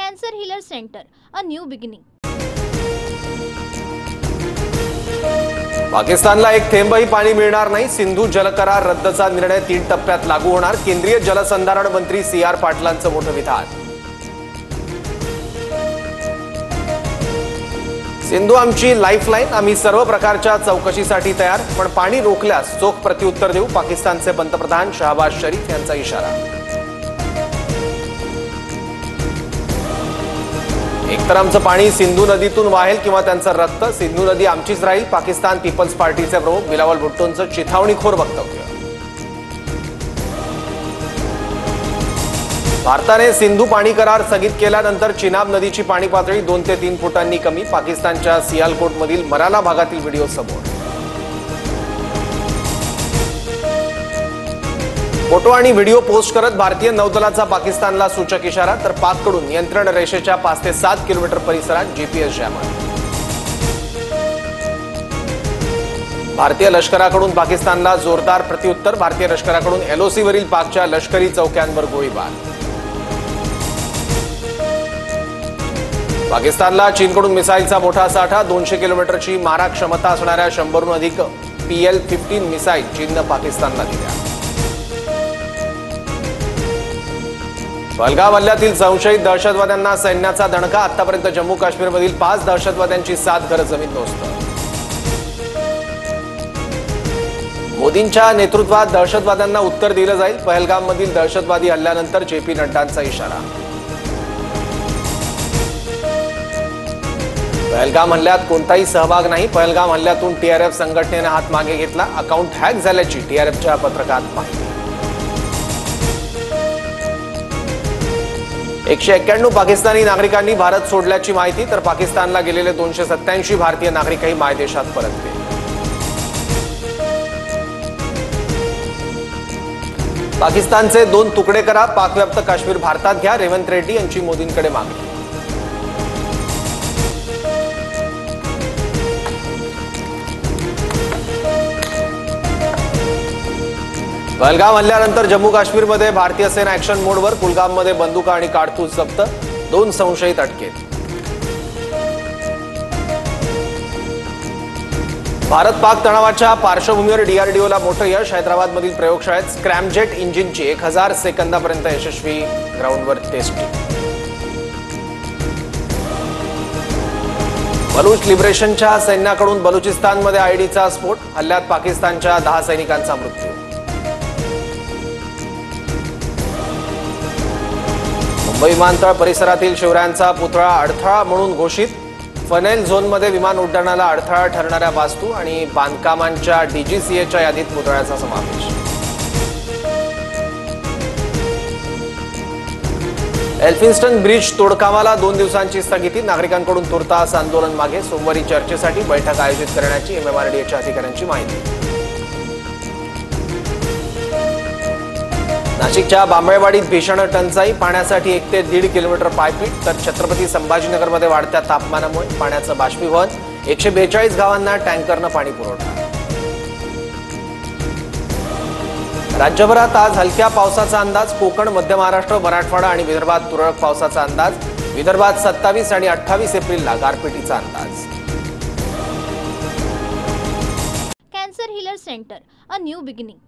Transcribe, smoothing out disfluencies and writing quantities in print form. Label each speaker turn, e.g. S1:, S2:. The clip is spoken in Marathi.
S1: Cancer Healer Center, a new beginning.
S2: पाकिस्तानला एक थेंबही पाणी मिळणार नाही. सिंधू जलकरार रद्दचा निर्णय 3 टप्प्यात लागू होणार. केंद्रीय जलसंधारण मंत्री CR पाटलांचं मोठं विधान. सिंधू आमची लाईफलाईन, आम्ही सर्व प्रकारच्या चौकशीसाठी तयार, पण पाणी रोखल्यास चोख प्रत्युत्तर देऊ. पाकिस्तानचे पंतप्रधान शहबाज शरीफ यांचा इशारा. एकतर आमचं पाणी सिंधू नदीतून वाहेल किंवा त्यांचं रक्त. सिंधू नदी आमचीच राहील. पाकिस्तान पीपल्स पार्टीचे प्रमुख बिलावल भुट्टोंचं चिथावणीखोर वक्तव्य. भारताने सिंधू पाणी करार स्थगित केल्यानंतर चिनाब नदीची पाणी पातळी 2 ते 3 फुटांनी कमी. पाकिस्तानच्या सियालकोटमधील मराना भागातील व्हिडिओ समोर. फोटो आणि व्हिडिओ पोस्ट करत भारतीय नौदलाचा पाकिस्तानला सूचक इशारा. तर पाककडून नियंत्रण रेषेच्या 5 ते 7 किलोमीटर परिसरात GPS जॅमर. भारतीय लष्कराकडून पाकिस्तानला जोरदार प्रत्युत्तर. भारतीय लष्कराकडून LOC वरील पाकच्या लष्करी चौक्यांवर गोळीबार. पाकिस्तानला चीनकडून मिसाईलचा मोठा साठा. 200 किलोमीटरची मारा क्षमता असणाऱ्या 100हून अधिक PL-15 मिसाईल चीननं पाकिस्तानला दिल्या. पहलगाम हल्ल्यातील संशयित दहशतवाद्यांना सैन्याचा दणका. आतापर्यंत जम्मू काश्मीरमधील 5 दहशतवाद्यांची 7 घरं जमीनदोस्त. मोदींच्या नेतृत्वात दहशतवाद्यांना उत्तर दिलं जाईल. पहलगाममधील दहशतवादी हल्ल्यानंतर JP नड्डांचा इशारा. पहलगाम हल्ल्यात कोणताही सहभाग नाही. पहलगाम हल्ल्यातून TRF संघटनेने हात मागे घेतला. अकाउंट हॅक झाल्याची TRFच्या पत्रकात माहिती. 191 पाकिस्तानी नागरिकांनी भारत सोडल्याची माहिती. तर पाकिस्तानला गेलेले 287 भारतीय नागरिकही मायदेशात परतले. पाकिस्तानचे 2 तुकडे करा. पाकव्याप्त काश्मीर भारतात घ्या. रेवंत रेड्डी यांची मोदींकडे मागणी. पहलगाम हल्ल्यानंतर जम्मू काश्मीरमध्ये भारतीय सेना ऍक्शन मोडवर. कुलगाममध्ये बंदुका आणि काडतूस जप्त. 2 संशयित अटकेत. भारत पाक तणावाच्या पार्श्वभूमीवर DRDOला मोठं यश. हैदराबादमधील प्रयोगशाळेत स्क्रॅमजेट इंजिनची 1000 सेकंदापर्यंत यशस्वी ग्राउंडवर टेस्टिंग. बलूच लिबरेशनच्या सैन्याकडून बलुचिस्तानमध्ये IEDचा स्फोट. हल्ल्यात पाकिस्तानच्या 10 सैनिकांचा मृत्यू. मुंबई विमानतळ परिसरातील शिवरायांचा पुतळा अडथळा म्हणून घोषित. फनेल झोनमध्ये विमान उड्डाणाला अडथळा ठरणाऱ्या वास्तू आणि बांधकामांच्या DGCAच्या यादीत पुतळ्याचा समावेश. एल्फिन्स्टन ब्रिज तोडकामाला 2 दिवसांची स्थगिती. नागरिकांकडून तुर्तास आंदोलन मागे. सोमवारी चर्चेसाठी बैठक आयोजित करण्याची MMRDAच्या अधिकाऱ्यांची माहिती. नाशिकच्या बांबळेवाडीत भीषण टंचाई. पाण्यासाठी 1 ते 1.5 किलोमीटर पायपीट. तर छत्रपती संभाजीनगरमध्ये वाढत्या तापमानामुळे पाण्याचं बाष्पीभवन. 142 गावांना टँकरनं पाणी पुरवठा. राज्यभरात आज हलक्या पावसाचा अंदाज. कोकण, मध्य महाराष्ट्र, मराठवाडा आणि विदर्भात तुरळक पावसाचा अंदाज. विदर्भात 27 आणि 28 एप्रिलला गारपिटीचा अंदाज.
S1: Cancer Healer Center, a new beginning.